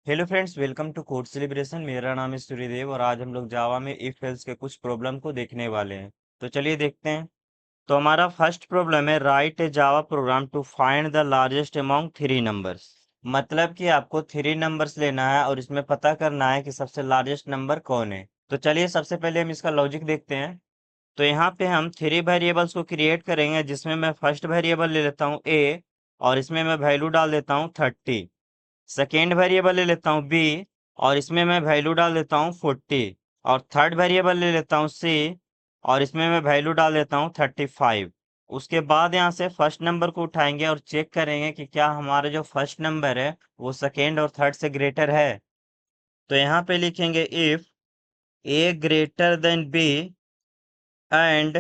Hello friends, welcome to code celebration. मेरा नाम है सूर्यदेव और आज हम लोग जावा में इफ एल्स के कुछ प्रॉब्लम को देखने वाले हैं। तो चलिए देखते हैं। तो हमारा फर्स्ट प्रॉब्लम है, write a Java program to find the largest among three numbers. मतलब कि आपको थ्री नंबर्स लेना है और इसमें पता करना है कि सबसे लार्जेस्ट नंबर कौन है। तो चलिए सबसे पहले हम इसका लॉजिक देखते हैं। तो यहाँ पे हम थ्री वेरिएबल्स को क्रिएट करेंगे, जिसमें मैं फर्स्ट वेरिएबल ले लेता हूँ ए और इसमें मैं वैल्यू डाल देता हूँ 30। सेकेंड वेरिएबल ले लेता हूँ बी और इसमें मैं वैल्यू डाल देता हूँ 40। और थर्ड वेरिएबल ले लेता हूँ सी और इसमें मैं वैल्यू डाल देता हूँ 35। उसके बाद यहाँ से फर्स्ट नंबर को उठाएंगे और चेक करेंगे कि क्या हमारा जो फर्स्ट नंबर है वो सेकेंड और थर्ड से ग्रेटर है। तो यहाँ पे लिखेंगे if A greater than B and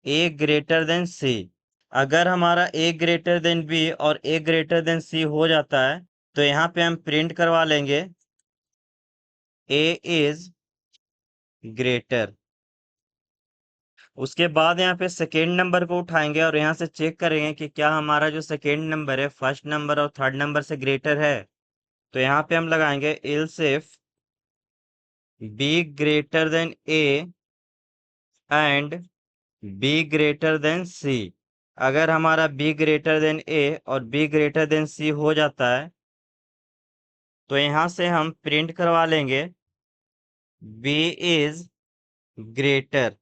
A greater than C. अगर हमारा ए ग्रेटर देन बी और ए ग्रेटर देन सी हो जाता है तो यहाँ पे हम प्रिंट करवा लेंगे ए इज ग्रेटर। उसके बाद यहाँ पे सेकेंड नंबर को उठाएंगे और यहाँ से चेक करेंगे कि क्या हमारा जो सेकेंड नंबर है फर्स्ट नंबर और थर्ड नंबर से ग्रेटर है। तो यहाँ पे हम लगाएंगे else if B greater than A and B greater than C. अगर हमारा बी ग्रेटर देन ए और बी ग्रेटर देन सी हो जाता है तो यहाँ से हम प्रिंट करवा लेंगे बी इज ग्रेटर।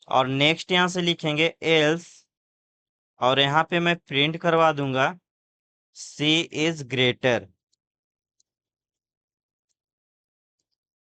और नेक्स्ट यहाँ से लिखेंगे एल्स और यहाँ पे मैं प्रिंट करवा दूंगा सी इज ग्रेटर।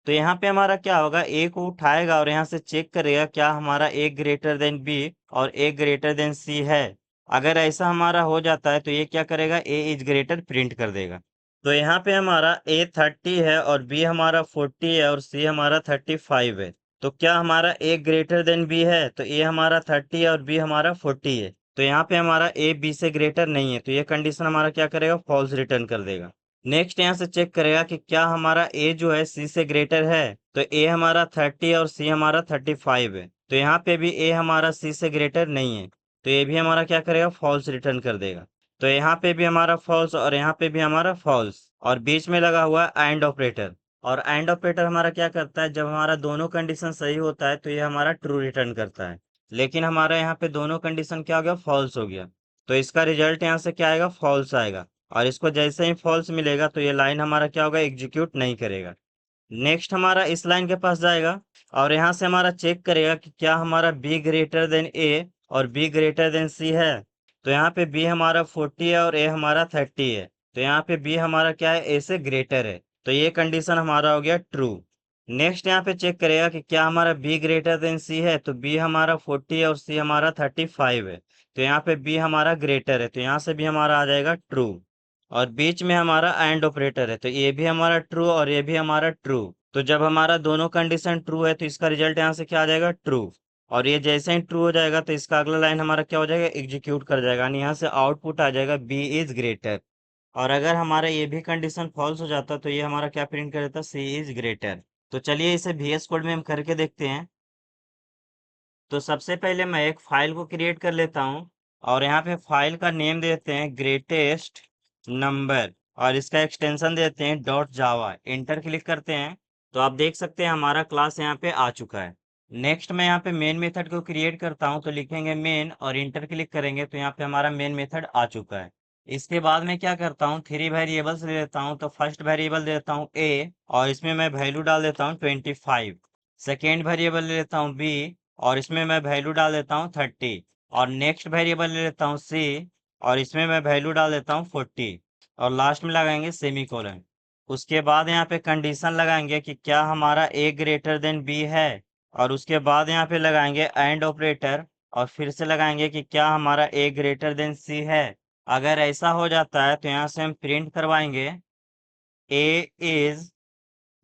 तो यहाँ पे हमारा क्या होगा, ए को उठाएगा और यहाँ से चेक करेगा क्या हमारा ए ग्रेटर देन बी और ए ग्रेटर देन सी है। अगर ऐसा हमारा हो जाता है तो ये क्या करेगा, ए इज ग्रेटर प्रिंट कर देगा। तो यहाँ पे हमारा ए 30 है और बी हमारा 40 है और सी हमारा 35 है। तो क्या हमारा ए ग्रेटर देन बी है, तो ए हमारा 30 है और बी हमारा 40 है। तो यहाँ पे हमारा ए बी से ग्रेटर नहीं है, तो ये कंडीशन हमारा क्या करेगा, फॉल्स रिटर्न कर देगा। नेक्स्ट यहाँ से चेक करेगा कि क्या हमारा ए जो है सी से ग्रेटर है। तो ए हमारा 30 और सी हमारा 35 है। तो यहाँ पे भी ए हमारा सी से ग्रेटर नहीं है, तो ये भी हमारा क्या करेगा, फॉल्स रिटर्न कर देगा। तो यहाँ पे भी हमारा फॉल्स और यहाँ पे भी हमारा फॉल्स और बीच में लगा हुआ है एंड ऑपरेटर। और एंड ऑपरेटर हमारा क्या करता है, जब हमारा दोनों कंडीशन सही होता है तो ये हमारा ट्रू रिटर्न करता है। लेकिन हमारा यहाँ पे दोनों कंडीशन क्या हो गया, फॉल्स हो गया। तो इसका रिजल्ट यहाँ से क्या आएगा, फॉल्स आएगा। और इसको जैसे ही फॉल्स मिलेगा तो ये लाइन हमारा क्या होगा, एग्जीक्यूट नहीं करेगा। नेक्स्ट हमारा इस लाइन के पास जाएगा और यहाँ से हमारा चेक करेगा कि क्या हमारा बी ग्रेटर देन ए और बी ग्रेटर देन सी है। तो यहाँ पे बी हमारा 40 है और ए हमारा 30 है। तो यहाँ पे बी हमारा क्या है, ए से ग्रेटर है। तो ये कंडीशन हमारा हो गया ट्रू। नेक्स्ट यहाँ पे चेक करेगा कि क्या हमारा बी ग्रेटर देन सी है। तो बी हमारा 40 है और सी हमारा 35 है। तो यहाँ पे बी हमारा ग्रेटर है, तो यहाँ से भी हमारा आ जाएगा ट्रू। और बीच में हमारा एंड ऑपरेटर है, तो ये भी हमारा ट्रू और ये भी हमारा ट्रू। तो जब हमारा दोनों कंडीशन ट्रू है तो इसका रिजल्ट यहाँ से क्या आ जाएगा, ट्रू। और ये जैसे ही ट्रू हो जाएगा तो इसका अगला लाइन हमारा क्या हो जाएगा, एग्जीक्यूट कर जाएगा, यानी यहाँ से आउटपुट आ जाएगा बी इज ग्रेटर। और अगर हमारा ये भी कंडीशन फॉल्स हो जाता तो ये हमारा क्या प्रिंट कर देता, सी इज ग्रेटर। तो चलिए इसे VS कोड में हम करके देखते हैं। तो सबसे पहले मैं एक फाइल को क्रिएट कर लेता हूँ और यहाँ पे फाइल का नेम देते हैं ग्रेटेस्ट नंबर और इसका एक्सटेंशन देते हैं डॉट जावा। इंटर क्लिक करते हैं तो आप देख सकते हैं हमारा क्लास यहाँ पे आ चुका है। नेक्स्ट मैं यहाँ पे मेन मेथड को क्रिएट करता हूँ, तो लिखेंगे मेन और इंटर क्लिक करेंगे तो यहाँ पे हमारा मेन मेथड आ चुका है। इसके बाद मैं क्या करता हूँ, थ्री वेरिएबल्स ले लेता हूँ। तो फर्स्ट वेरिएबल दे देता हूँ ए और इसमें मैं वैल्यू डाल देता हूँ 25। सेकेंड वेरिएबल ले लेता हूँ बी और इसमें मैं वैल्यू डाल देता हूँ 30। और नेक्स्ट वेरिएबल ले लेता हूँ सी और इसमें मैं वैल्यू डाल देता हूँ 40। और लास्ट में लगाएंगे सेमीकोलन। उसके बाद यहाँ पे कंडीशन लगाएंगे कि क्या हमारा ए ग्रेटर देन बी है। और उसके बाद यहाँ पे लगाएंगे एंड ऑपरेटर और फिर से लगाएंगे कि क्या हमारा ए ग्रेटर देन सी है। अगर ऐसा हो जाता है तो यहाँ से हम प्रिंट करवाएंगे ए इज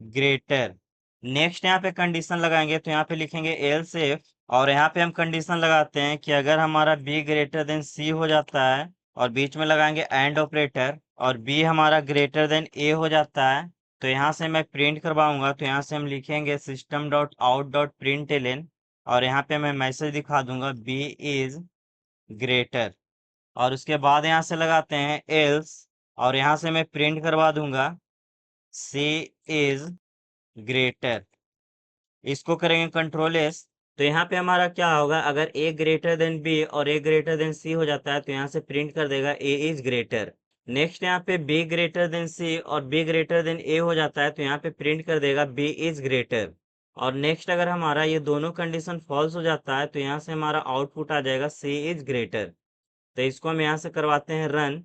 ग्रेटर। नेक्स्ट यहाँ पे कंडीशन लगाएंगे तो यहाँ पे लिखेंगे एल्स इफ और यहाँ पे हम कंडीशन लगाते हैं कि अगर हमारा बी ग्रेटर देन सी हो जाता है और बीच में लगाएंगे एंड ऑपरेटर और बी हमारा ग्रेटर देन ए हो जाता है तो यहाँ से मैं प्रिंट करवाऊंगा। तो यहाँ से हम लिखेंगे system dot out dot println और यहाँ पे मैं मैसेज दिखा दूंगा बी इज ग्रेटर। और उसके बाद यहाँ से लगाते हैं एल्स और यहाँ से मैं प्रिंट करवा दूंगा सी इज ग्रेटर। इसको करेंगे कंट्रोल एस। तो यहाँ पे हमारा क्या होगा, अगर ए ग्रेटर देन बी और ए ग्रेटर देन सी हो जाता है तो यहाँ से प्रिंट कर देगा ए इज ग्रेटर। नेक्स्ट यहाँ पे बी ग्रेटर देन सी और बी ग्रेटर देन ए हो जाता है तो यहाँ पे प्रिंट कर देगा बी इज ग्रेटर। और नेक्स्ट अगर हमारा ये दोनों कंडीशन फॉल्स हो जाता है तो यहाँ से हमारा आउटपुट आ जाएगा सी इज ग्रेटर। तो इसको हम यहाँ से करवाते हैं रन।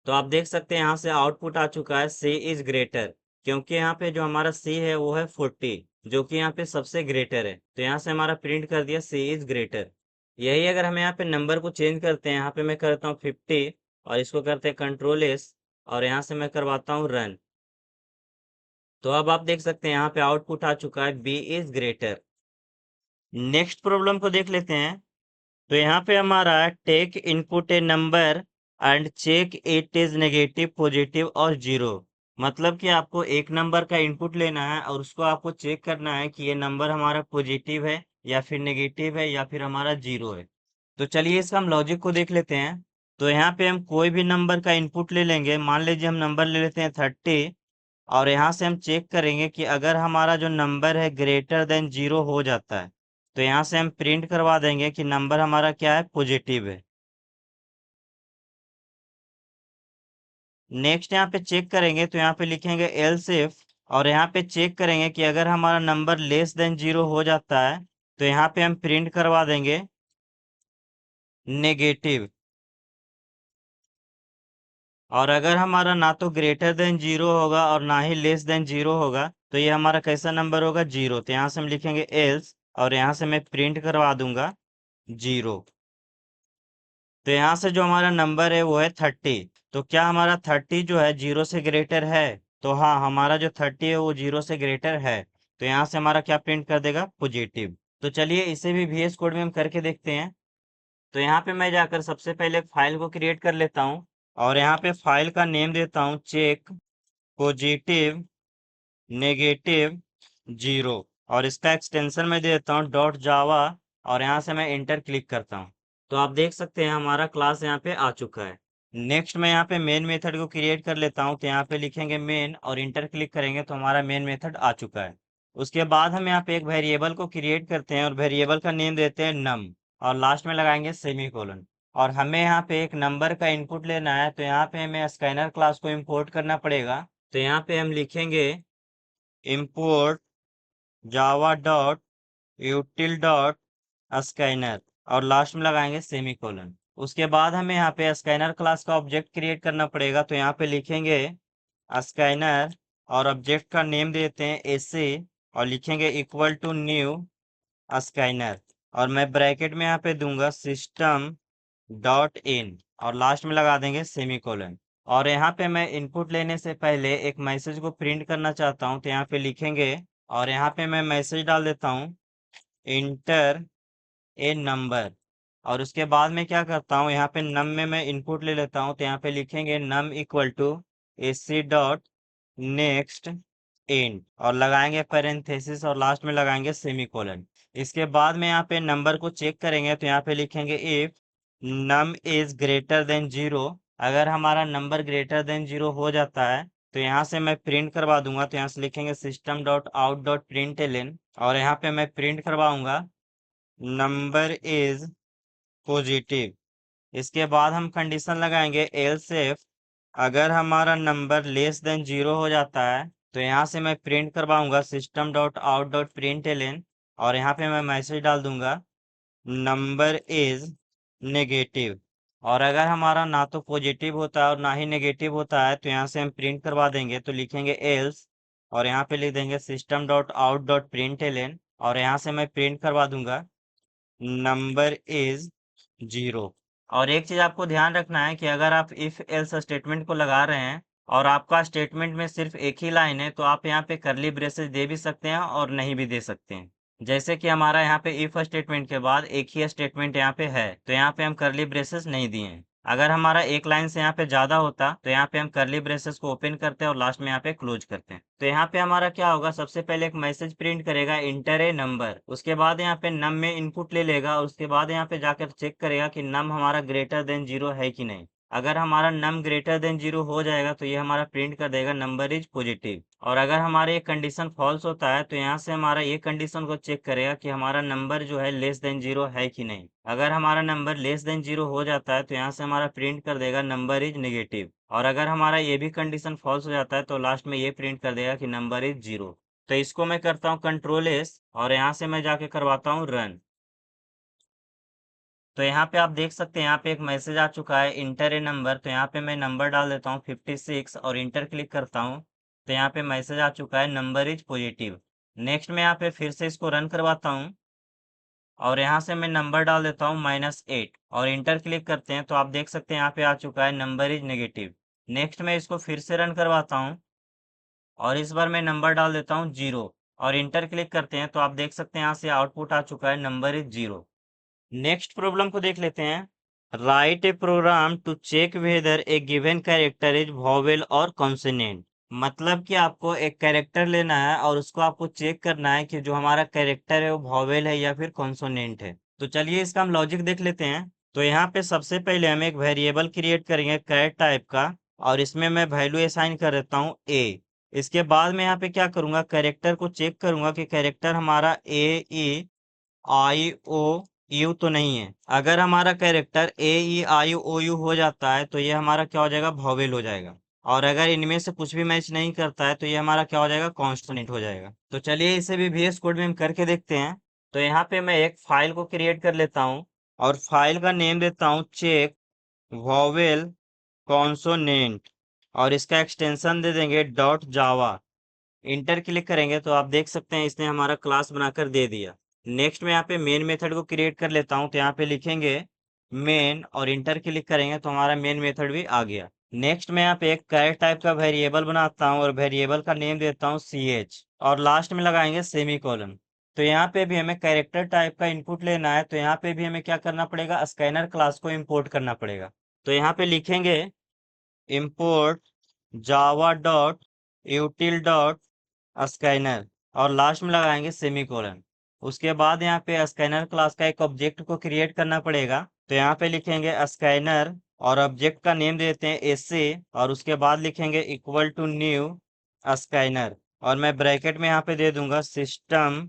तो आप देख सकते हैं यहाँ से आउटपुट आ चुका है सी इज ग्रेटर, क्योंकि यहाँ पे जो हमारा सी है वो है 40, जो कि यहाँ पे सबसे ग्रेटर है। तो यहाँ से हमारा प्रिंट कर दिया सी इज ग्रेटर। यही अगर हम यहाँ पे नंबर को चेंज करते हैं, यहाँ पे मैं करता हूँ 50 और इसको करते हैं कंट्रोल एस और यहाँ से मैं करवाता हूँ रन। तो अब आप देख सकते हैं यहाँ पे आउटपुट आ चुका है B is greater. Next problem को देख लेते हैं। तो यहाँ पे हमारा take input a number and check it is negative, positive और जीरो। मतलब कि आपको एक नंबर का इनपुट लेना है और उसको आपको चेक करना है कि ये नंबर हमारा पॉजिटिव है या फिर नेगेटिव है या फिर हमारा जीरो है। तो चलिए इसका हम लॉजिक को देख लेते हैं। तो यहाँ पे हम कोई भी नंबर का इनपुट ले लेंगे। मान लीजिए हम नंबर ले लेते हैं 30 और यहाँ से हम चेक करेंगे कि अगर हमारा जो नंबर है ग्रेटर देन जीरो हो जाता है तो यहाँ से हम प्रिंट करवा देंगे कि नंबर हमारा क्या है, पॉजिटिव है। नेक्स्ट यहाँ पे चेक करेंगे तो यहाँ पे लिखेंगे एल्स इफ और यहाँ पे चेक करेंगे कि अगर हमारा नंबर लेस देन जीरो हो जाता है तो यहाँ पे हम प्रिंट करवा देंगे नेगेटिव। और अगर हमारा ना तो ग्रेटर देन जीरो होगा और ना ही लेस देन जीरो होगा तो ये हमारा कैसा नंबर होगा, जीरो। तो यहाँ से हम लिखेंगे एल्स और यहाँ से मैं प्रिंट करवा दूंगा जीरो। तो यहाँ से जो हमारा नंबर है वो है 30। तो क्या हमारा 30 जो है जीरो से ग्रेटर है? तो हाँ, हमारा जो 30 है वो जीरो से ग्रेटर है। तो यहाँ से हमारा क्या प्रिंट कर देगा, पॉजिटिव। तो चलिए इसे भी VS कोड में हम करके देखते हैं। तो यहाँ पे मैं जाकर सबसे पहले एक फाइल को क्रिएट कर लेता हूँ और यहाँ पे फाइल का नेम देता हूँ चेक पॉजिटिव नेगेटिव जीरो और इसका एक्सटेंशन मैं दे देता हूँ डॉट जावा और यहाँ से मैं इंटर क्लिक करता हूँ। तो आप देख सकते हैं हमारा क्लास यहाँ पे आ चुका है। नेक्स्ट मैं यहाँ पे मेन मेथड को क्रिएट कर लेता हूँ। तो यहाँ पे लिखेंगे मेन और इंटर क्लिक करेंगे तो हमारा मेन मेथड आ चुका है। उसके बाद हम यहाँ पे एक वेरिएबल को क्रिएट करते हैं और वेरिएबल का नेम देते हैं नम और लास्ट में लगाएंगे सेमीकोलन। और हमें यहाँ पे एक नंबर का इनपुट लेना है तो यहाँ पे हमें स्कैनर क्लास को इम्पोर्ट करना पड़ेगा। तो यहाँ पे हम लिखेंगे import java dot util dot scanner और लास्ट में लगाएंगे सेमीकोलन। उसके बाद हमें यहाँ पे स्कैनर क्लास का ऑब्जेक्ट क्रिएट करना पड़ेगा। तो यहाँ पे लिखेंगे स्कैनर और ऑब्जेक्ट का नेम देते हैं एसी और लिखेंगे इक्वल टू न्यू स्कैनर और मैं ब्रैकेट में यहाँ पे दूंगा सिस्टम डॉट इन और लास्ट में लगा देंगे सेमीकोलन। और यहाँ पे मैं इनपुट लेने से पहले एक मैसेज को प्रिंट करना चाहता हूँ तो यहाँ पे लिखेंगे और यहाँ पे मैं मैसेज डाल देता हूँ इंटर ए नंबर। और उसके बाद में क्या करता हूँ, यहाँ पे नम में मैं इनपुट ले लेता हूँ तो यहाँ पे लिखेंगे num equal to AC dot next int और लगाएंगे पैरेंथेसिस और लास्ट में लगाएंगे सेमीकोलन। इसके बाद में यहाँ पे नंबर को चेक करेंगे तो यहाँ पे लिखेंगे if num is greater than zero. अगर हमारा नंबर ग्रेटर देन जीरो हो जाता है तो यहाँ से मैं प्रिंट करवा दूंगा। तो यहाँ से लिखेंगे system dot out dot println और यहाँ पे मैं प्रिंट करवाऊंगा नंबर इज पॉजिटिव। इसके बाद हम कंडीशन लगाएंगे एल्स इफ अगर हमारा नंबर लेस देन जीरो हो जाता है तो यहाँ से मैं प्रिंट करवाऊंगा system dot out dot println और यहाँ पे मैं मैसेज डाल दूंगा नंबर इज नेगेटिव। और अगर हमारा ना तो पॉजिटिव होता है और ना ही नेगेटिव होता है तो यहाँ से हम प्रिंट करवा देंगे। तो लिखेंगे एल्स और यहाँ पे लिख देंगे system dot out dot println और यहाँ से मैं प्रिंट करवा दूंगा नंबर इज जीरो। और एक चीज आपको ध्यान रखना है कि अगर आप इफ एल्स स्टेटमेंट को लगा रहे हैं और आपका स्टेटमेंट में सिर्फ एक ही लाइन है तो आप यहाँ पे करली ब्रेसेस दे भी सकते हैं और नहीं भी दे सकते हैं। जैसे कि हमारा यहाँ पे इफ स्टेटमेंट के बाद एक ही स्टेटमेंट यहाँ पे है तो यहाँ पे हम करली ब्रेसेस नहीं दिए हैं। अगर हमारा एक लाइन से यहाँ पे ज़्यादा होता तो यहाँ पे हम कर्ली ब्रेसेस को ओपन करते हैं और लास्ट में यहाँ पे क्लोज करते हैं। तो यहाँ पे हमारा क्या होगा, सबसे पहले एक मैसेज प्रिंट करेगा इंटर ए नंबर, उसके बाद यहाँ पे नम में इनपुट ले लेगा और उसके बाद यहाँ पे जाकर चेक करेगा कि नम हमारा ग्रेटर देन 0 है कि नहीं। अगर हमारा नम ग्रेटर देन 0 हो जाएगा तो ये हमारा प्रिंट कर देगा नंबर इज पॉजिटिव। और अगर हमारा ये कंडीशन फॉल्स होता है तो यहाँ से हमारा ये कंडीशन को चेक करेगा कि हमारा नंबर जो है लेस देन 0 है कि नहीं। अगर हमारा नंबर लेस देन 0 हो जाता है तो यहाँ से हमारा प्रिंट कर देगा नंबर इज नेगेटिव। और अगर हमारा ये भी कंडीशन फॉल्स हो जाता है तो लास्ट में ये प्रिंट कर देगा कि नंबर इज 0। तो इसको मैं करता हूँ कंट्रोल एस और यहाँ से मैं जाके करवाता हूँ रन। तो यहाँ पे आप देख सकते हैं यहाँ पे एक मैसेज आ चुका है इंटर ए नंबर। तो यहाँ पे मैं नंबर डाल देता हूँ 56 और इंटर क्लिक करता हूँ। तो यहाँ पे मैसेज आ चुका है नंबर इज पॉजिटिव। नेक्स्ट में यहाँ पे फिर से इसको रन करवाता हूँ और यहाँ से मैं नंबर डाल देता हूँ -8 और इंटर क्लिक करते हैं तो आप देख सकते हैं यहाँ पे आ चुका है नंबर इज नेगेटिव। नेक्स्ट में इसको फिर से रन करवाता हूँ और इस बार मैं नंबर डाल देता हूँ 0 और इंटर क्लिक करते हैं तो आप देख सकते हैं यहाँ से आउटपुट आ चुका है नंबर इज 0। नेक्स्ट प्रॉब्लम को देख लेते हैं। Write a program to check whether a given character is vowel और कॉन्सोनेंट। मतलब कि आपको एक कैरेक्टर लेना है और उसको आपको चेक करना है कि जो हमारा कैरेक्टर है वो वॉवेल है या फिर कॉन्सोनेंट है। तो चलिए इसका हम लॉजिक देख लेते हैं। तो यहाँ पे सबसे पहले हम एक वेरिएबल क्रिएट करेंगे कैरेट टाइप का और इसमें मैं वैल्यू असाइन कर देता हूँ ए। इसके बाद मैं यहाँ पे क्या करूँगा, कैरेक्टर को चेक करूँगा कि कैरेक्टर हमारा ए ई आई ओ यू तो नहीं है। अगर हमारा character A E I O you हो जाता है तो ये हमारा क्या हो जाएगा, वॉवेल हो जाएगा। और अगर इनमें से कुछ भी मैच नहीं करता है तो ये हमारा क्या हो जाएगा, कॉन्स्टेंट हो जाएगा। तो चलिए इसे भी VS कोड में हम करके देखते हैं। तो यहाँ पे मैं एक फाइल को क्रिएट कर लेता हूँ और फाइल का नेम देता हूँ चेक वॉवेल कॉन्सोनेंट और इसका एक्सटेंशन दे देंगे डॉट जावा। इंटर क्लिक करेंगे तो आप देख सकते हैं इसने हमारा क्लास बनाकर दे दिया। नेक्स्ट में यहाँ पे मेन मेथड को क्रिएट कर लेता हूँ तो यहाँ पे लिखेंगे मेन और इंटर क्लिक करेंगे तो हमारा मेन मेथड भी आ गया। नेक्स्ट में यहाँ पे एक कैरेक्टर टाइप का वेरिएबल बनाता हूँ और वेरिएबल का नेम देता हूँ CH और लास्ट में लगाएंगे सेमी कॉलन। तो यहाँ पे भी हमें कैरेक्टर टाइप का इनपुट लेना है तो यहाँ पे भी हमें क्या करना पड़ेगा, स्कैनर क्लास को इम्पोर्ट करना पड़ेगा। तो यहाँ पे लिखेंगे import Java dot यूटिल dot scanner और लास्ट में लगाएंगे सेमीकोलन। उसके बाद यहाँ पे स्कैनर क्लास का एक ऑब्जेक्ट को क्रिएट करना पड़ेगा तो यहाँ पे लिखेंगे स्कैनर और ऑब्जेक्ट का नेम देते हैं एसे और उसके बाद लिखेंगे इक्वल टू न्यू स्कैनर और मैं ब्रैकेट में यहाँ पे दे दूंगा सिस्टम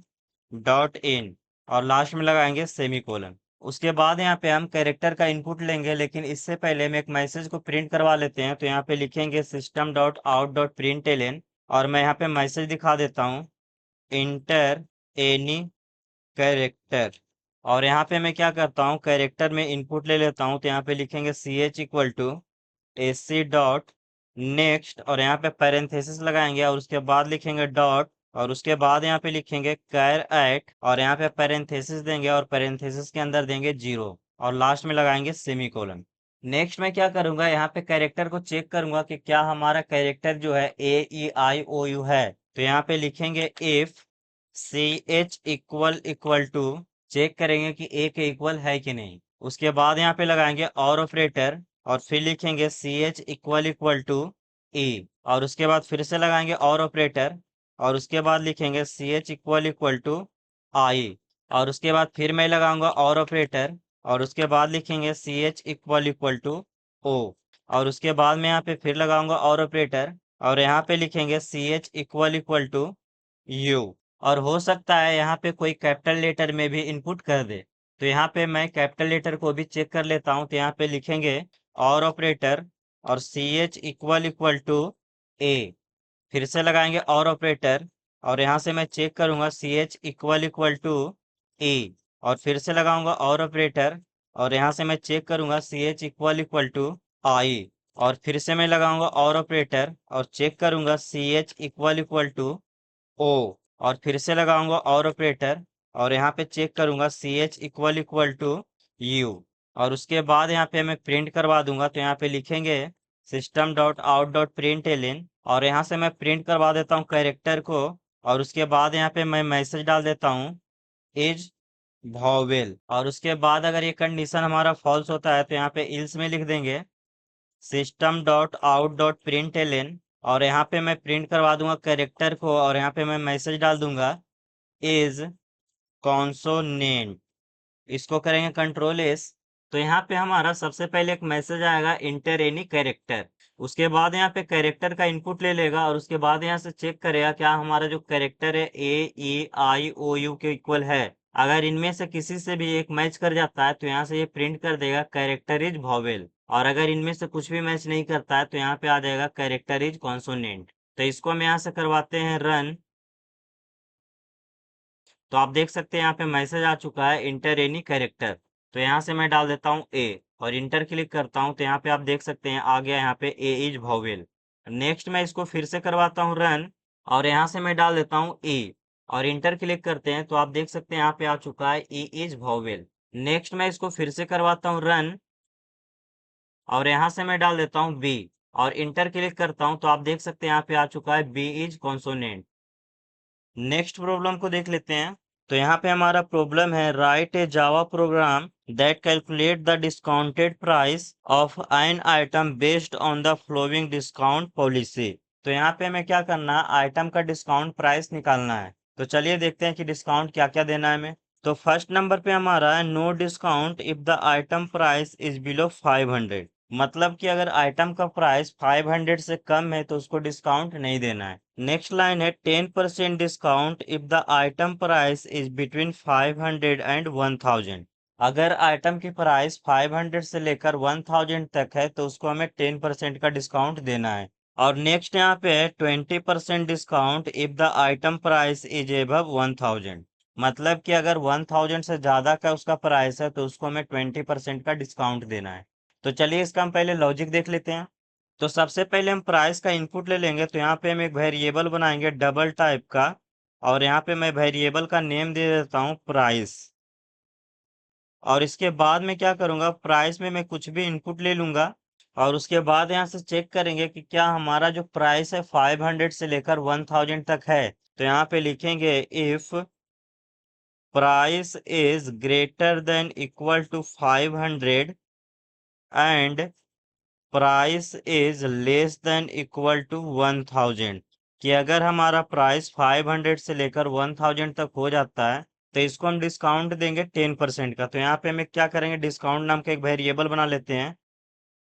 डॉट इन और लास्ट में लगाएंगे सेमीकोलन। उसके बाद यहाँ पे हम कैरेक्टर का इनपुट लेंगे लेकिन इससे पहले हम एक मैसेज को प्रिंट करवा लेते हैं। तो यहाँ पे लिखेंगे system dot out dot println और मैं यहाँ पे मैसेज दिखा देता हूँ इंटर एनी कैरेक्टर। और यहाँ पे मैं क्या करता हूँ, कैरेक्टर में इनपुट ले लेता हूँ तो यहाँ पे लिखेंगे CH equal to AC dot next और यहाँ पे पैरेंथेसिस लगाएंगे और उसके बाद लिखेंगे डॉट और उसके बाद यहाँ पे लिखेंगे कैर एट और यहाँ पे पैरेंथेसिस देंगे और पैरेंथेसिस के अंदर देंगे 0 और लास्ट में लगाएंगे सेमीकोलन। नेक्स्ट मैं क्या करूंगा, यहाँ पे कैरेक्टर को चेक करूंगा कि क्या हमारा कैरेक्टर जो है AEIOU है। तो यहाँ पे लिखेंगे if CH equal to, check करेंगे कि A के इक्वल है कि नहीं। उसके बाद यहाँ पे लगाएंगे और ऑपरेटर और फिर लिखेंगे CH इक्वल टू E और उसके बाद फिर से लगाएंगे और ऑपरेटर और उसके बाद लिखेंगे CH इक्वल टू I और उसके बाद फिर मैं लगाऊंगा और ऑपरेटर और उसके बाद लिखेंगे CH इक्वल टू O और उसके बाद मैं यहाँ पे फिर लगाऊंगा और ऑपरेटर और यहाँ पे लिखेंगे CH इक्वल टू U और हो सकता है यहाँ पे कोई कैपिटल लेटर में भी इनपुट कर दे। तो यहाँ पे मैं कैपिटल लेटर को भी चेक कर लेता हूँ तो यहाँ पे लिखेंगे और ऑपरेटर और CH इक्वल टू A फिर से लगाएंगे और ऑपरेटर और यहाँ से मैं चेक करूंगा CH इक्वल टू E और फिर से लगाऊंगा और ऑपरेटर और यहाँ से मैं चेक करूंगा CH इक्वल टू I और फिर से मैं लगाऊंगा और ऑपरेटर और चेक करूंगा CH इक्वल टू O और फिर से लगाऊंगा और ऑपरेटर और यहाँ पे चेक करूंगा CH इक्वल टू U और उसके बाद यहाँ पे मैं प्रिंट करवा दूंगा। तो यहाँ पे लिखेंगे system dot out dot println और यहाँ से मैं प्रिंट करवा देता हूँ कैरेक्टर को और उसके बाद यहाँ पे मैं मैसेज डाल देता हूँ इज वॉवेल। और उसके बाद अगर ये कंडीशन हमारा फॉल्स होता है तो यहाँ पे इल्स में लिख देंगे system dot out dot print L, और यहाँ पे मैं प्रिंट करवा दूंगा कैरेक्टर को, और यहाँ पे मैं मैसेज डाल दूंगा इज कॉन्सोनेंट। इसको करेंगे कंट्रोल एस। तो यहाँ पे हमारा सबसे पहले एक मैसेज आएगा इंटर एनी कैरेक्टर। उसके बाद यहाँ पे कैरेक्टर का इनपुट ले लेगा, और उसके बाद यहाँ से चेक करेगा क्या हमारा जो कैरेक्टर है A E I O U के इक्वल है। अगर इनमें से किसी से भी एक मैच कर जाता है तो यहाँ से ये प्रिंट कर देगा कैरेक्टर इज वॉवेल, और अगर इनमें से कुछ भी मैच नहीं करता है तो यहाँ पे आ जाएगा कैरेक्टर इज कॉन्सोनेंट। तो इसको हम यहाँ से करवाते हैं रन। तो आप देख सकते हैं यहाँ पे मैसेज आ चुका है इंटर एनी कैरेक्टर। तो यहाँ से मैं डाल देता हूँ ए और इंटर क्लिक करता हूँ, तो यहाँ पे आप देख सकते हैं आ गया यहाँ पे ए इज वॉवेल। नेक्स्ट मैं इसको फिर से करवाता हूँ रन, और यहाँ से मैं डाल देता हूँ ई और इंटर क्लिक करते हैं, तो आप देख सकते हैं यहाँ पे आ चुका है ई इज वॉवेल। नेक्स्ट मैं इसको फिर से करवाता हूँ रन, और यहाँ से मैं डाल देता हूँ बी और इंटर क्लिक करता हूँ, तो आप देख सकते हैं यहाँ पे आ चुका है B is consonant. Next problem को देख लेते हैं। तो यहाँ पे हमारा प्रॉब्लम है write a Java programme that calculate the discounted price of an item based on the flowing discount policy. तो यहाँ पे हमें क्या करना है, आइटम का डिस्काउंट प्राइस निकालना है। तो चलिए देखते हैं कि डिस्काउंट क्या क्या देना है हमें। तो फर्स्ट नंबर पे हमारा है no discount if the item price is below 500। मतलब कि अगर आइटम का प्राइस 500 से कम है तो उसको डिस्काउंट नहीं देना है। नेक्स्ट लाइन है 10% discount if the item price is between 500 and 1000। अगर आइटम की प्राइस 500 से लेकर 1000 तक है तो उसको हमें 10% का डिस्काउंट देना है। और नेक्स्ट यहाँ पे है 20% discount if the item price is above 1000। मतलब कि अगर 1000 से ज्यादा का उसका प्राइस है तो उसको हमें 20% का डिस्काउंट देना है। तो चलिए इसका हम पहले लॉजिक देख लेते हैं। तो सबसे पहले हम प्राइस का इनपुट ले लेंगे, तो यहाँ पे हम एक वेरिएबल बनाएंगे डबल टाइप का, और यहाँ पे मैं वेरिएबल का नेम दे देता हूँ प्राइस। और इसके बाद में क्या करूँगा, प्राइस में मैं कुछ भी इनपुट ले लूँगा, और उसके बाद यहाँ से चेक करेंगे कि क्या हमारा जो प्राइस है 500 से लेकर 1000 तक है। तो यहाँ पे लिखेंगे if price is greater than equal to 500 and price is less than equal to 1000, कि अगर हमारा प्राइस 500 से लेकर 1000 तक हो जाता है तो इसको हम डिस्काउंट देंगे 10% का। तो यहाँ पे हम क्या करेंगे, डिस्काउंट नाम का एक वेरिएबल बना लेते हैं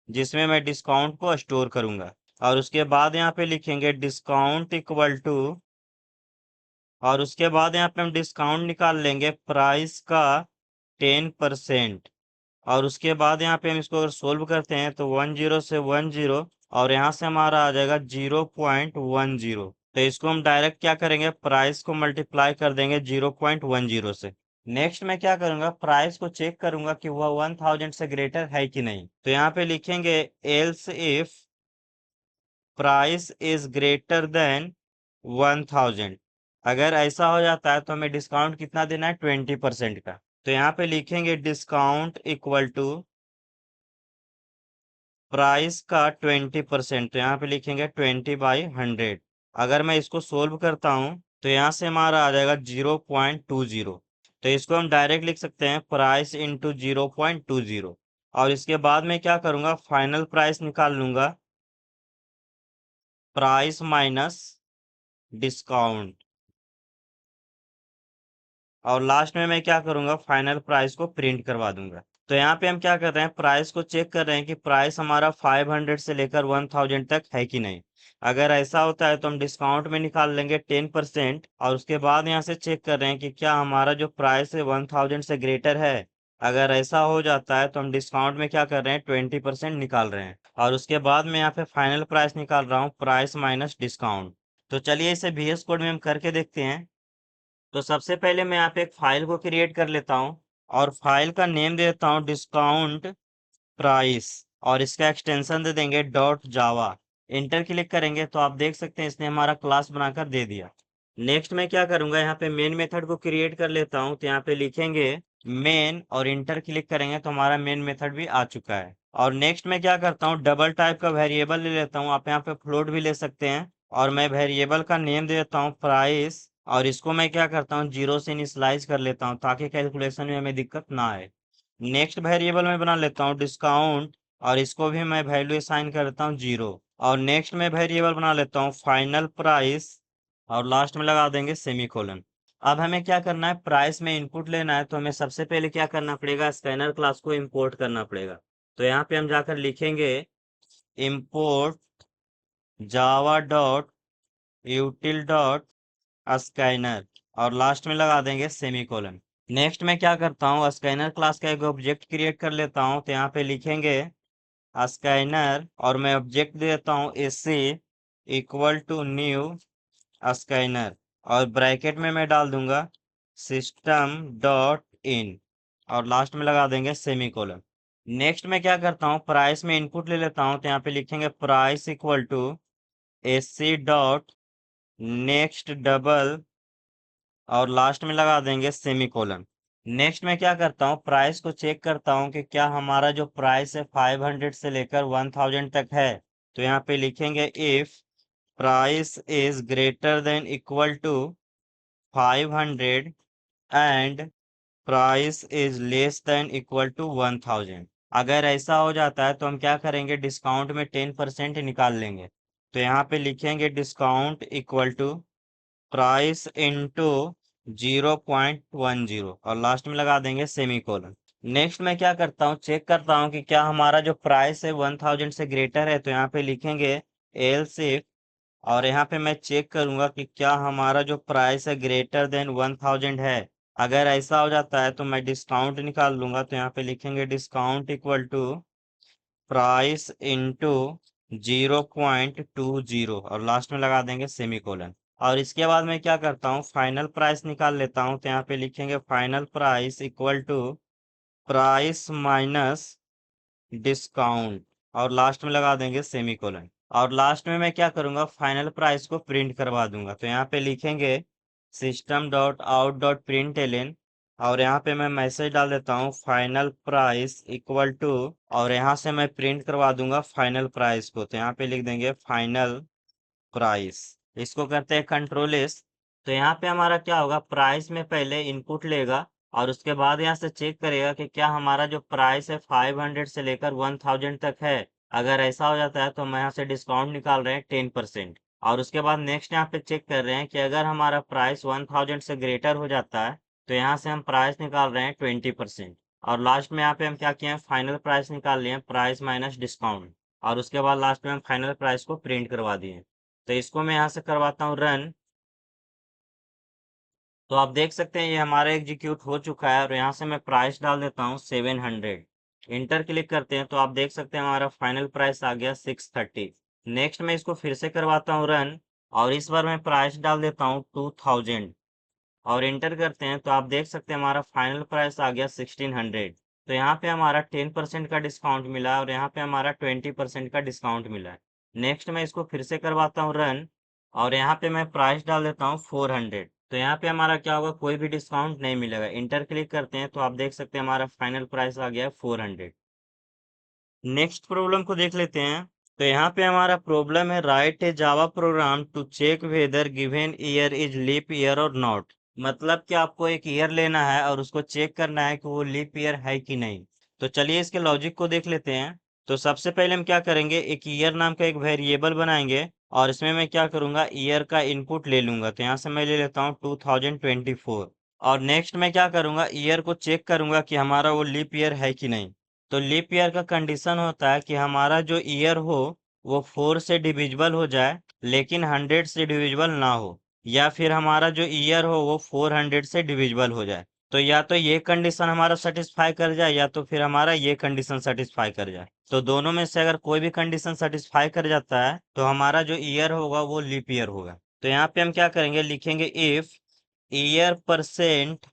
जिसमें मैं डिस्काउंट को स्टोर करूंगा, और उसके बाद यहाँ पे लिखेंगे डिस्काउंट इक्वल टू, और उसके बाद यहाँ पे हम डिस्काउंट निकाल लेंगे प्राइस का 10%। और उसके बाद यहाँ पे हम इसको अगर सोल्व करते हैं तो 10 से 10, और यहाँ से हमारा आ जाएगा 0.10। तो इसको हम डायरेक्ट क्या करेंगे, प्राइस को मल्टीप्लाई कर देंगे 0.10 से। नेक्स्ट मैं क्या करूंगा, प्राइस को चेक करूंगा कि वह 1000 से ग्रेटर है कि नहीं। तो यहाँ पे लिखेंगे else if price is greater then 1000। अगर ऐसा हो जाता है तो हमें डिस्काउंट कितना देना है, 20% का। तो यहाँ पे लिखेंगे डिस्काउंट इक्वल टू प्राइस का 20%। तो यहाँ पे लिखेंगे 20/100। अगर मैं इसको सोल्व करता हूँ तो यहाँ से हमारा आ जाएगा 0.20। तो इसको हम डायरेक्ट लिख सकते हैं प्राइस इंटू 0.20। और इसके बाद में क्या करूँगा, फाइनल प्राइस निकाल लूँगा, प्राइस माइनस डिस्काउंट। और लास्ट में मैं क्या करूंगा, फाइनल प्राइस को प्रिंट करवा दूंगा। तो यहाँ पे हम क्या कर रहे हैं, प्राइस को चेक कर रहे हैं कि प्राइस हमारा 500 से लेकर 1000 तक है कि नहीं। अगर ऐसा होता है तो हम डिस्काउंट में निकाल लेंगे 10%, और उसके बाद यहाँ से चेक कर रहे हैं कि क्या हमारा जो प्राइस है 1000 से ग्रेटर है। अगर ऐसा हो जाता है तो हम डिस्काउंट में क्या कर रहे हैं, 20% निकाल रहे हैं, और उसके बाद में यहाँ पे फाइनल प्राइस निकाल रहा हूँ, प्राइस माइनस डिस्काउंट। तो चलिए इसे VS कोड में हम करके देखते हैं। तो सबसे पहले मैं यहाँ पे एक फाइल को क्रिएट कर लेता हूँ, और फाइल का नेम दे देता हूँ डिस्काउंट प्राइस, और इसका एक्सटेंशन दे देंगे डॉट जावा। इंटर क्लिक करेंगे तो आप देख सकते हैं इसने हमारा क्लास बनाकर दे दिया। नेक्स्ट मैं क्या करूंगा, यहाँ पे मेन मेथड को क्रिएट कर लेता हूँ, तो यहाँ पे लिखेंगे मेन और इंटर क्लिक करेंगे तो हमारा मेन मेथड भी आ चुका है। और नेक्स्ट मैं क्या करता हूँ, डबल टाइप का वेरिएबल ले लेता हूँ, आप यहाँ पे फ्लोट भी ले सकते हैं, और मैं वेरिएबल का नेम दे देता हूँ प्राइस और इसको मैं क्या करता हूँ, 0 से इनिशियलाइज कर लेता हूँ ताकि कैलकुलेशन में हमें दिक्कत ना आए। नेक्स्ट वेरिएबल मैं बना लेता हूँ डिस्काउंट, और इसको भी मैं वैल्यू असाइन करता हूँ 0। और नेक्स्ट में वेरिएबल बना लेता हूँ फाइनल प्राइस, और लास्ट में लगा देंगे सेमीकोलन। अब हमें क्या करना है, प्राइस में इनपुट लेना है, तो हमें सबसे पहले क्या करना पड़ेगा, स्कैनर क्लास को इंपोर्ट करना पड़ेगा। तो यहाँ पे हम जाकर लिखेंगे import Java dot यूटिल dot scanner, और लास्ट में लगा देंगे सेमीकोलन। नेक्स्ट में क्या करता हूँ, स्कैनर क्लास का एक ऑब्जेक्ट क्रिएट कर लेता हूँ। तो यहाँ पे लिखेंगे स्कैनर, और मैं ऑब्जेक्ट दे देता हूँ SC equal to new scanner, और ब्रैकेट में मैं डाल दूंगा सिस्टम डॉट इन, और लास्ट में लगा देंगे सेमीकोलन। नेक्स्ट में क्या करता हूँ, प्राइस में इनपुट ले लेता हूँ। तो यहाँ पे लिखेंगे price equal to AC dot next double, और लास्ट में लगा देंगे सेमीकोलन। नेक्स्ट में क्या करता हूँ, प्राइस को चेक करता हूँ कि क्या हमारा जो प्राइस है 500 से लेकर 1000 तक है। तो यहाँ पे लिखेंगे if price is greater than equal to 500 and price is less than equal to 1000। अगर ऐसा हो जाता है तो हम क्या करेंगे, डिस्काउंट में 10% निकाल लेंगे। तो यहाँ पे लिखेंगे discount equal to price into 0.10, और लास्ट में लगा देंगे सेमीकोलन। नेक्स्ट मैं क्या करता हूँ, चेक करता हूँ कि क्या हमारा जो प्राइस है 1000 से ग्रेटर है। तो यहाँ पे लिखेंगे एल्स इफ, और यहाँ पे मैं चेक करूंगा कि क्या हमारा जो प्राइस है ग्रेटर देन 1000 है। अगर ऐसा हो जाता है तो मैं डिस्काउंट निकाल लूंगा। तो यहाँ पे लिखेंगे discount equal to price into 0.20, और लास्ट में लगा देंगे सेमीकोलन। और इसके बाद मैं क्या करता हूँ, फाइनल प्राइस निकाल लेता हूँ। तो यहाँ पे लिखेंगे final price equal to price minus discount, और लास्ट में लगा देंगे सेमीकोलन। और लास्ट में मैं क्या करूंगा, फाइनल प्राइस को प्रिंट करवा दूंगा। तो यहाँ पे लिखेंगे system dot out dot println, और यहाँ पे मैं मैसेज डाल देता हूँ फाइनल प्राइस इक्वल टू, और यहाँ से मैं प्रिंट करवा दूंगा फाइनल प्राइस को। तो यहाँ पे लिख देंगे फाइनल प्राइस। इसको करते हैं कंट्रोल एस। तो यहाँ पे हमारा क्या होगा, प्राइस में पहले इनपुट लेगा, और उसके बाद यहाँ से चेक करेगा कि क्या हमारा जो प्राइस है 500 से लेकर 1000 तक है। अगर ऐसा हो जाता है तो हम यहाँ से डिस्काउंट निकाल रहे हैं 10%। और उसके बाद नेक्स्ट यहाँ पे चेक कर रहे हैं कि अगर हमारा प्राइस 1000 से ग्रेटर हो जाता है तो यहाँ से हम प्राइस निकाल रहे हैं 20%। और लास्ट में यहाँ पे हम क्या किए हैं, फाइनल प्राइस निकाल लिए हैं, प्राइस माइनस डिस्काउंट। और उसके बाद लास्ट में हम फाइनल प्राइस को प्रिंट करवा दिए। तो इसको मैं यहाँ से करवाता हूँ रन। तो आप देख सकते हैं ये हमारा एग्जीक्यूट हो चुका है, और यहाँ से मैं प्राइस डाल देता हूँ 700। इंटर क्लिक करते हैं तो आप देख सकते हैं हमारा फाइनल प्राइस आ गया 630। नेक्स्ट मैं इसको फिर से करवाता हूँ रन, और इस बार मैं प्राइस डाल देता हूँ 2000, और इंटर करते हैं तो आप देख सकते हैं हमारा फाइनल प्राइस आ गया 1600। तो यहाँ पे हमारा 10% का डिस्काउंट मिला है, और यहाँ पे हमारा 20% का डिस्काउंट मिला है। नेक्स्ट मैं इसको फिर से करवाता हूँ रन, और यहाँ पे मैं प्राइस डाल देता हूँ 400। तो यहाँ पे हमारा क्या होगा, कोई भी डिस्काउंट नहीं मिलेगा। इंटर क्लिक करते हैं तो आप देख सकते हैं हमारा फाइनल प्राइस आ गया है 400। नेक्स्ट प्रॉब्लम को देख लेते हैं। तो यहाँ पे हमारा प्रॉब्लम है write a Java program to check whether given year is leap year और नॉट। मतलब कि आपको एक ईयर लेना है और उसको चेक करना है कि वो लीप ईयर है कि नहीं। तो चलिए इसके लॉजिक को देख लेते हैं। तो सबसे पहले हम क्या करेंगे, एक ईयर नाम का एक वेरिएबल बनाएंगे, और इसमें मैं क्या करूंगा, ईयर का इनपुट ले लूंगा। तो यहाँ से मैं ले लेता हूँ 2024। और नेक्स्ट मैं क्या करूंगा, ईयर को चेक करूंगा कि हमारा वो लीप ईयर है कि नहीं। तो लीप ईयर का कंडीशन होता है कि हमारा जो ईयर हो वो 4 से डिविजिबल हो जाए, लेकिन 100 से डिविजिबल ना हो, या फिर हमारा जो ईयर हो वो 400 से डिविजिबल हो जाए। तो या तो ये कंडीशन हमारा सेटिस्फाई कर जाए, या तो फिर हमारा ये कंडीशन सेटिस्फाई कर जाए। तो दोनों में से अगर कोई भी कंडीशन सेटिस्फाई कर जाता है तो हमारा जो ईयर होगा वो लीप ईयर होगा। तो यहाँ पे हम क्या करेंगे, लिखेंगे if year percent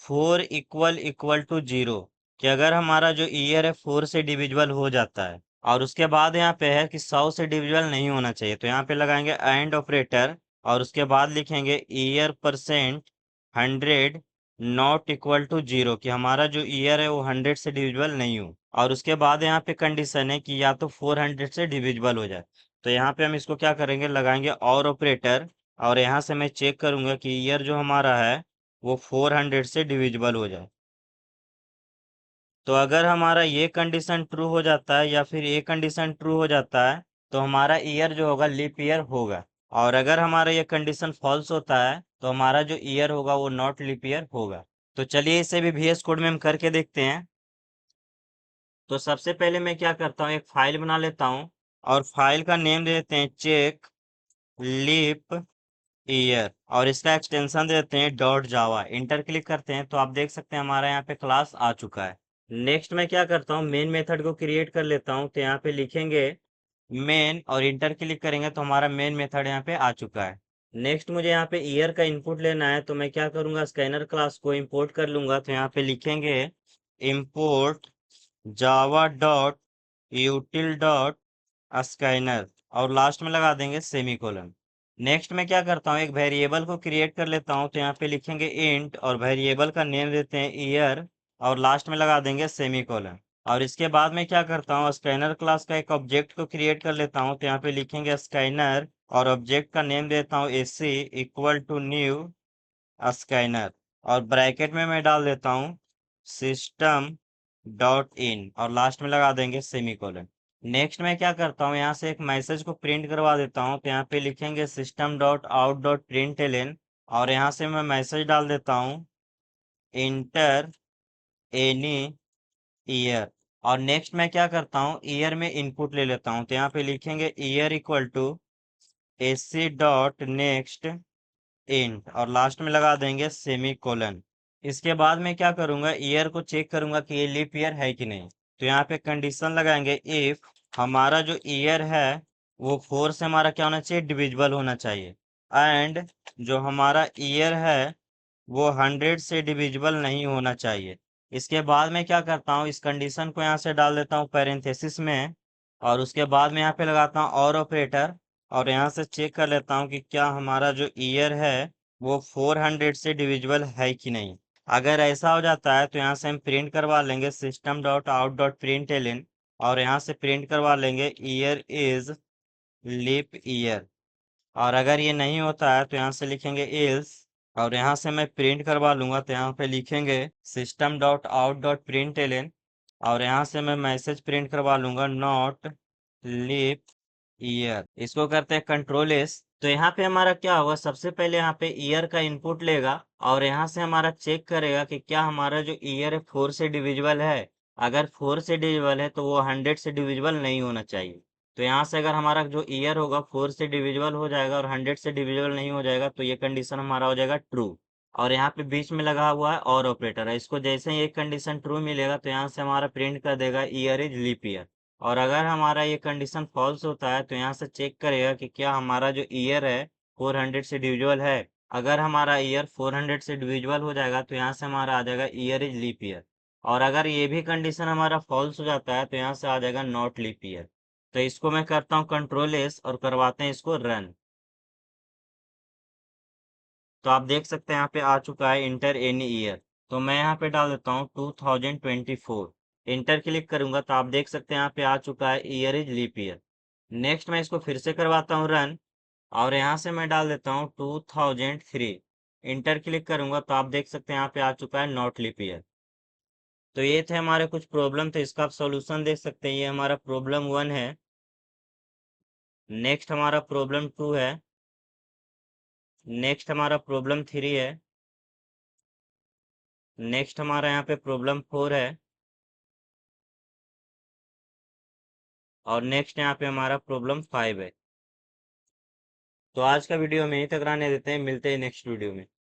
4 equal to 0, कि अगर हमारा जो ईयर है 4 से डिविजिबल हो जाता है। और उसके बाद यहाँ पे है कि 100 से डिविजिबल नहीं होना चाहिए। तो यहाँ पे लगाएंगे एंड ऑपरेटर, और उसके बाद लिखेंगे year percent 100 not equal to 0, कि हमारा जो ईयर है वो 100 से डिविजिबल नहीं हो। और उसके बाद यहाँ पे कंडीशन है कि या तो 400 से डिविजिबल हो जाए। तो यहाँ पे हम इसको क्या करेंगे, लगाएंगे और ऑपरेटर, और यहाँ से मैं चेक करूँगा कि ईयर जो हमारा है वो 400 से डिविजिबल हो जाए। तो अगर हमारा ये कंडीशन ट्रू हो जाता है या फिर ये कंडीशन ट्रू हो जाता है तो हमारा ईयर जो होगा लीप ईयर होगा। और अगर हमारा ये कंडीशन फॉल्स होता है तो हमारा जो ईयर होगा वो नॉट लीप ईयर होगा। तो चलिए इसे भी VS कोड में हम करके देखते हैं। तो सबसे पहले मैं क्या करता हूँ, एक फाइल बना लेता हूँ और फाइल का नेम दे देते हैं चेक लीप ईयर और इसका एक्सटेंशन दे देते हैं डॉट जावा। इंटर क्लिक करते हैं तो आप देख सकते हैं हमारा यहाँ पे क्लास आ चुका है। नेक्स्ट मैं क्या करता हूँ, मेन मेथड को क्रिएट कर लेता हूँ। तो यहाँ पे लिखेंगे मेन और इंटर क्लिक करेंगे तो हमारा मेन मेथड यहाँ पे आ चुका है। नेक्स्ट मुझे यहाँ पे ईयर का इनपुट लेना है तो मैं क्या करूँगा, स्कैनर क्लास को इंपोर्ट कर लूँगा। तो यहाँ पे लिखेंगे import Java dot यूटिल dot scanner और लास्ट में लगा देंगे सेमीकोलन। नेक्स्ट मैं क्या करता हूँ, एक वेरिएबल को क्रिएट कर लेता हूँ। तो यहाँ पे लिखेंगे इंट और वेरिएबल का नेम देते हैं ईयर और लास्ट में लगा देंगे सेमीकोलन। और इसके बाद में क्या करता हूँ, स्कैनर क्लास का एक ऑब्जेक्ट को क्रिएट कर लेता हूँ। तो यहाँ पे लिखेंगे स्कैनर और ऑब्जेक्ट का नेम देता हूँ SC equal to new scanner और ब्रैकेट में मैं डाल देता हूँ सिस्टम डॉट इन और लास्ट में लगा देंगे सेमीकोलन। नेक्स्ट मैं क्या करता हूँ, यहाँ से एक मैसेज को प्रिंट करवा देता हूँ। तो यहाँ पे लिखेंगे system dot out dot println और यहाँ से मैं मैसेज डाल देता हूँ इंटर एनी ईयर। और नेक्स्ट मैं क्या करता हूँ, ईयर में इनपुट ले लेता हूँ। तो यहाँ पे लिखेंगे year equal to AC dot next int और लास्ट में लगा देंगे सेमी कोलन। इसके बाद में क्या करूंगा, ईयर को चेक करूंगा कि ये लीप ईयर है कि नहीं। तो यहाँ पे कंडीशन लगाएंगे इफ हमारा जो ईयर है वो 4 से हमारा क्या होना चाहिए, डिविजिबल होना चाहिए। एंड जो हमारा ईयर है वो 100 से डिविजिबल नहीं होना चाहिए। इसके बाद में क्या करता हूँ, इस कंडीशन को यहाँ से डाल देता हूँ पैरेंथेसिस में और उसके बाद में यहाँ पे लगाता हूँ और ऑपरेटर और यहाँ से चेक कर लेता हूँ कि क्या हमारा जो ईयर है वो 400 से डिविजिबल है कि नहीं। अगर ऐसा हो जाता है तो यहाँ से हम प्रिंट करवा लेंगे system dot out dot println और यहाँ से प्रिंट करवा लेंगे ईयर इज लीप ईयर। और अगर ये नहीं होता है तो यहाँ से लिखेंगे इल्स और यहाँ से मैं प्रिंट करवा लूंगा। तो यहाँ पे लिखेंगे system dot out dot println और यहाँ से मैं मैसेज प्रिंट करवा लूंगा नॉट लीप ईयर। इसको करते हैं कंट्रोल एस। तो यहाँ पे हमारा क्या होगा, सबसे पहले यहाँ पे ईयर का इनपुट लेगा और यहाँ से हमारा चेक करेगा कि क्या हमारा जो ईयर है 4 से डिविजिबल है। अगर 4 से डिविजिबल है तो वो 100 से डिविजिबल नहीं होना चाहिए। तो यहाँ से अगर हमारा जो ईयर होगा 4 से डिविजिबल हो जाएगा और 100 से डिविजिबल नहीं हो जाएगा तो ये कंडीशन हमारा हो जाएगा ट्रू। और यहाँ पे बीच में लगा हुआ है और ऑपरेटर है, इसको जैसे ही एक कंडीशन ट्रू मिलेगा तो यहाँ से हमारा प्रिंट कर देगा ईयर इज लीप ईयर। और अगर हमारा ये कंडीशन फॉल्स होता है तो यहाँ से चेक करेगा कि क्या हमारा जो ईयर है 400 से डिविजिबल है। अगर हमारा ईयर 400 से डिविजिबल हो जाएगा तो यहाँ से हमारा आ जाएगा ईयर इज लीप ईयर। और अगर ये भी कंडीशन हमारा फॉल्स हो जाता है तो यहाँ से आ जाएगा नॉट लीप ईयर। तो इसको मैं करता हूँ कंट्रोल एस और करवाते हैं इसको रन। तो आप देख सकते हैं यहाँ पे आ चुका है इंटर एनी ईयर। तो मैं यहाँ पे डाल देता हूँ 2024। इंटर क्लिक करूंगा तो आप देख सकते हैं यहाँ पे आ चुका है year is leap year. Next मैं इसको फिर से करवाता हूँ रन और यहाँ से मैं डाल देता हूँ 2003। इंटर क्लिक करूंगा तो आप देख सकते हैं यहाँ पे आ चुका है नॉट लीप ईयर। तो ये थे हमारे कुछ प्रॉब्लम थे, इसका आप सॉल्यूशन देख सकते हैं। ये हमारा प्रॉब्लम 1 है। नेक्स्ट हमारा प्रॉब्लम 2 है। नेक्स्ट हमारा प्रॉब्लम 3 है। नेक्स्ट हमारा यहाँ पे प्रॉब्लम 4 है और नेक्स्ट यहाँ पे हमारा प्रॉब्लम 5 है। तो आज का वीडियो हम यहीं तक रहने देते हैं, मिलते हैं नेक्स्ट वीडियो में।